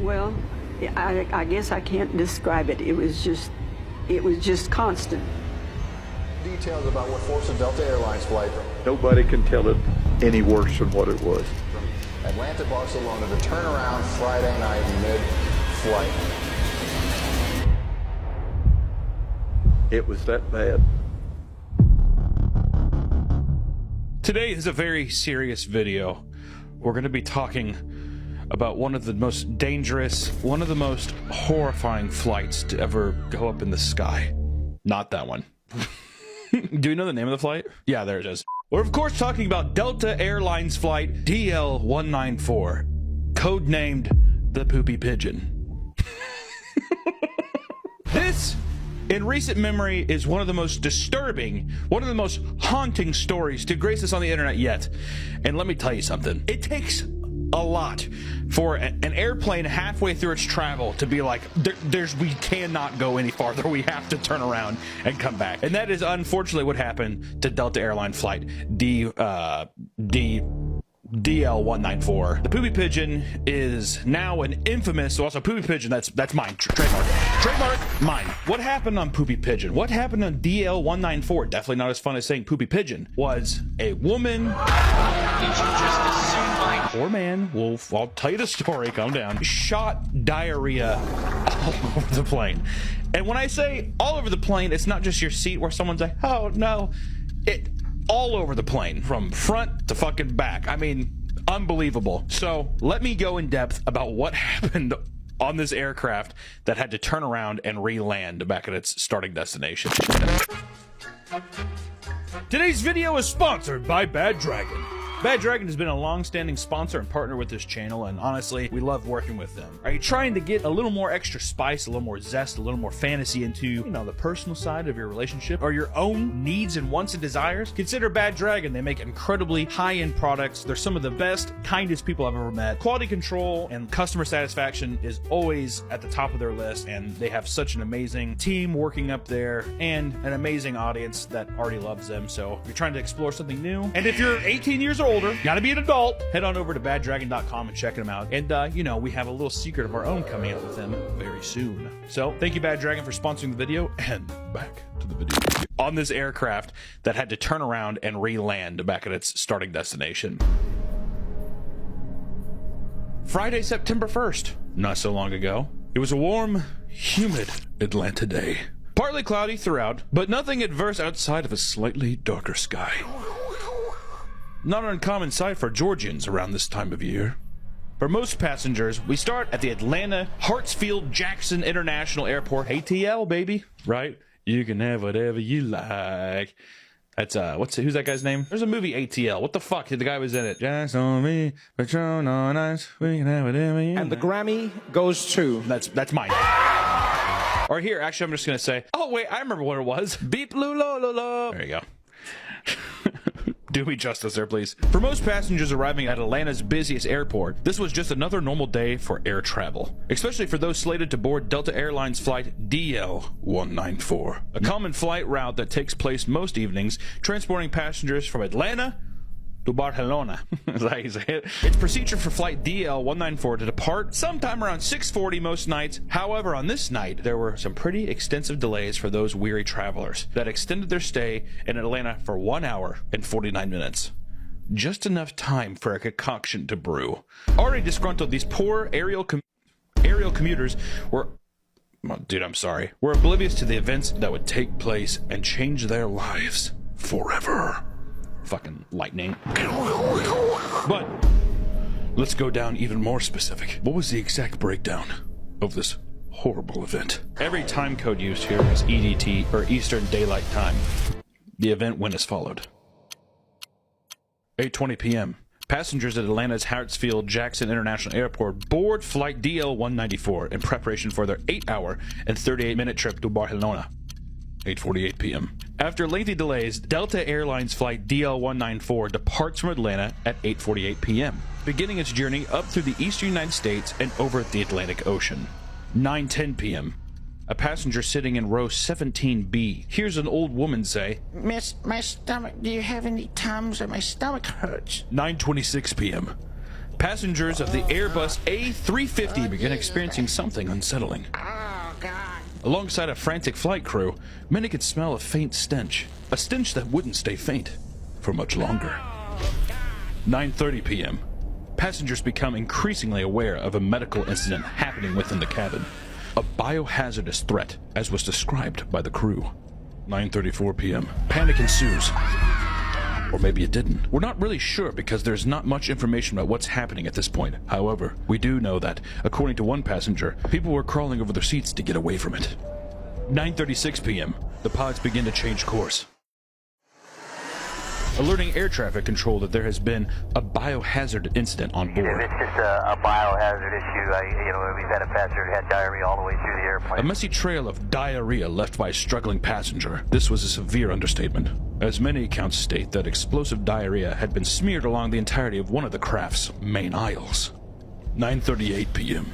Well, I guess I can't describe it. It was just constant. Details about what forced a Delta Airlines flight Nobody can tell it any worse than what it was. from Atlanta, Barcelona to turn around Friday night mid-flight. It was that bad. Today is a very serious video. We're going to be talking about one of the most dangerous, one of the most horrifying flights to ever go up in the sky. Not that one. Do you know the name of the flight? Yeah, there it is. We're of course talking about Delta Airlines flight DL-194, codenamed the Poopy Pigeon. This, in recent memory, is one of the most disturbing, one of the most haunting stories to grace us on the internet yet. And let me tell you something. It takes a lot for an airplane halfway through its travel to be like, we cannot go any farther. We have to turn around and come back. And that is unfortunately what happened to Delta Airline flight DL-194. The Poopy Pigeon is now an infamous, also Poopy Pigeon, that's mine, trademark, mine. What happened on Poopy Pigeon? What happened on DL-194? Definitely not as fun as saying Poopy Pigeon. Was a woman, or man, I'll tell you the story, calm down, shot diarrhea all over the plane. And when I say all over the plane, it's not just your seat where someone's like, oh no, all over the plane, from front to fucking back. I mean, unbelievable. So let me go in depth about what happened on this aircraft that had to turn around and re-land back at its starting destination. Today's video is sponsored by Bad Dragon. Bad Dragon has been a long-standing sponsor and partner with this channel, and honestly, we love working with them. Are you trying to get a little more extra spice, a little more zest, a little more fantasy into, the personal side of your relationship, or your own needs and wants and desires? Consider Bad Dragon. They make incredibly high-end products. They're some of the best, kindest people I've ever met. Quality control and customer satisfaction is always at the top of their list, and they have such an amazing team working up there and an amazing audience that already loves them. So if you're trying to explore something new, and if you're 18 years older, gotta be an adult, head on over to baddragon.com and check them out. And we have a little secret of our own coming out with them very soon. So thank you, Bad Dragon, for sponsoring the video, and back to the video. On this aircraft that had to turn around and re-land back at its starting destination. Friday, September 1st, not so long ago. It was a warm, humid Atlanta day. Partly cloudy throughout, but nothing adverse outside of a slightly darker sky. Not an uncommon sight for Georgians around this time of year. For most passengers, we start at the Atlanta Hartsfield-Jackson International Airport. ATL, baby, right? You can have whatever you like. That's who's that guy's name? There's a movie, ATL. What the fuck? The guy was in it. Just on me, Patron on us. We can have whatever you like. And the Grammy goes to. That's mine. Or here, actually, I'm just gonna say. Oh wait, I remember what it was. Beep loo lo lo lo. There you go. Do me justice there, please. For most passengers arriving at Atlanta's busiest airport, this was just another normal day for air travel, especially for those slated to board Delta Airlines flight DL-194, a common flight route that takes place most evenings, transporting passengers from Atlanta to Barcelona. That's how you say it. It's procedure for flight DL-194 to depart sometime around 6:40 most nights. However, on this night, there were some pretty extensive delays for those weary travelers that extended their stay in Atlanta for 1 hour and 49 minutes. Just enough time for a concoction to brew. Already disgruntled, these poor aerial commuters were... Dude, I'm sorry. Were oblivious to the events that would take place and change their lives forever. Fucking lightning. But let's go down even more specific. What was the exact breakdown of this horrible event? Every time code used here is EDT, or Eastern Daylight Time. The event went as followed. 8:20 p.m. Passengers at Atlanta's Hartsfield-Jackson International Airport board flight DL-194 in preparation for their 8-hour and 38-minute trip to Barcelona. 8:48 p.m. After lengthy delays, Delta Airlines flight DL-194 departs from Atlanta at 8:48 p.m., beginning its journey up through the eastern United States and over the Atlantic Ocean. 9:10 p.m. A passenger sitting in row 17B hears an old woman say, Miss, my stomach, do you have any Tums? My stomach hurts. 9:26 p.m. Passengers of the Airbus A350 began experiencing something unsettling. Alongside a frantic flight crew, many could smell a faint stench. A stench that wouldn't stay faint for much longer. 9:30 p.m. Passengers become increasingly aware of a medical incident happening within the cabin. A biohazardous threat, as was described by the crew. 9:34 p.m. Panic ensues. Or maybe it didn't. We're not really sure because there's not much information about what's happening at this point. However, we do know that, according to one passenger, people were crawling over their seats to get away from it. 9:36 p.m. The pilots begin to change course, alerting air traffic control that there has been a biohazard incident on board. It's just a biohazard issue. We've had a passenger who had diarrhea all the way through the airplane. A messy trail of diarrhea left by a struggling passenger. This was a severe understatement, as many accounts state that explosive diarrhea had been smeared along the entirety of one of the craft's main aisles. 9:38 p.m.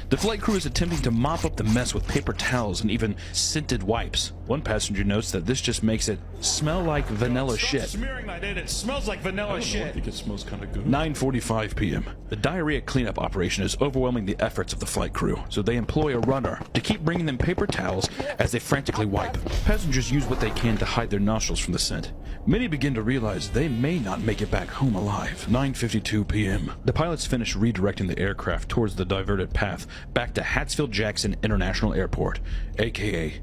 The flight crew is attempting to mop up the mess with paper towels and even scented wipes. One passenger notes that this just makes it smell like vanilla shit. Smearing that in, it smells like vanilla shit. I think it smells kind of good. 9:45 p.m. The diarrhea cleanup operation is overwhelming the efforts of the flight crew, so they employ a runner to keep bringing them paper towels as they frantically wipe. Passengers use what they can to hide their nostrils from the scent. Many begin to realize they may not make it back home alive. 9:52 p.m. The pilots finish redirecting the aircraft towards the diverted path back to Hartsfield-Jackson International Airport, aka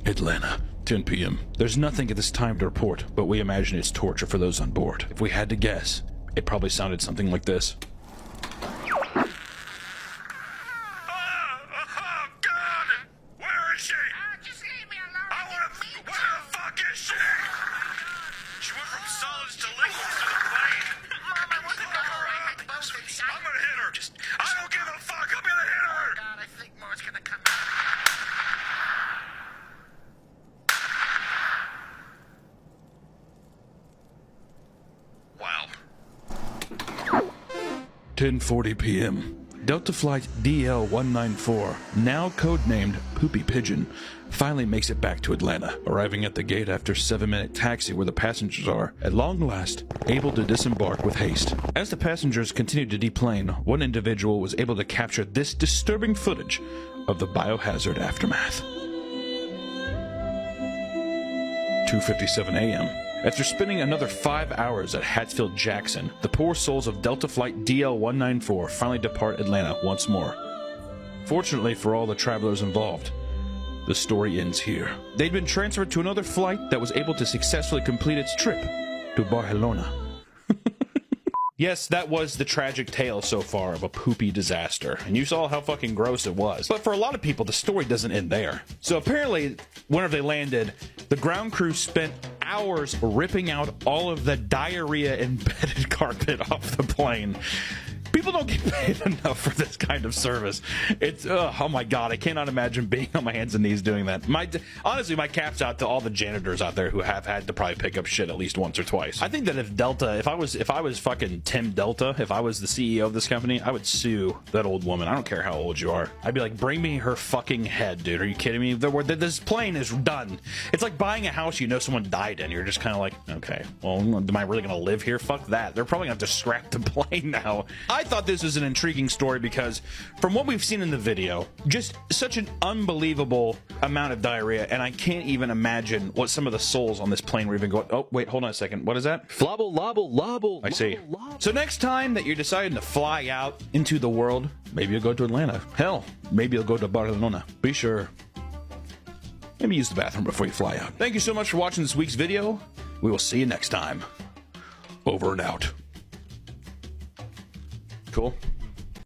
Atlanta. 10 p.m. There's nothing at this time to report, but we imagine it's torture for those on board. If we had to guess, it probably sounded something like this. Oh, God! Where is she? Just leave me alone. I want to... Where the fuck is she? She went from solids to liquids to the plane. Mom, I want to go. I had both inside. I'm gonna hit her. I don't give a fuck. I'm gonna hit her. God, I think more's gonna come out. Wow. 10:40 p.m. Delta Flight DL-194, now codenamed Poopy Pigeon, finally makes it back to Atlanta, arriving at the gate after a 7-minute taxi where the passengers are, at long last, able to disembark with haste. As the passengers continued to deplane, one individual was able to capture this disturbing footage of the biohazard aftermath. 2:57 a.m. After spending another 5 hours at Hartsfield-Jackson, the poor souls of Delta Flight DL-194 finally depart Atlanta once more. Fortunately for all the travelers involved, the story ends here. They'd been transferred to another flight that was able to successfully complete its trip to Barcelona. Yes, that was the tragic tale so far of a poopy disaster, and you saw how fucking gross it was. But for a lot of people, the story doesn't end there. So apparently, whenever they landed, the ground crew spent hours ripping out all of the diarrhea-embedded carpet off the plane. People don't get paid enough for this kind of service. It's, oh my god, I cannot imagine being on my hands and knees doing that. Honestly, my cap's out to all the janitors out there who have had to probably pick up shit at least once or twice. I think that if I was fucking Tim Delta, if I was the CEO of this company, I would sue that old woman. I don't care how old you are. I'd be like, bring me her fucking head, dude. Are you kidding me? This plane is done. It's like buying a house you know someone died in. You're just kind of like, okay, well, am I really gonna live here? Fuck that. They're probably gonna have to scrap the plane now. I thought this was an intriguing story because from what we've seen in the video, just such an unbelievable amount of diarrhea, and I can't even imagine what some of the souls on this plane were even going. Oh, wait, hold on a second. What is that? Flobble, lobble, lobble. I see. So next time that you're deciding to fly out into the world, maybe you'll go to Atlanta. Hell, maybe you'll go to Barcelona. Be sure. Maybe use the bathroom before you fly out. Thank you so much for watching this week's video. We will see you next time. Over and out. Cool.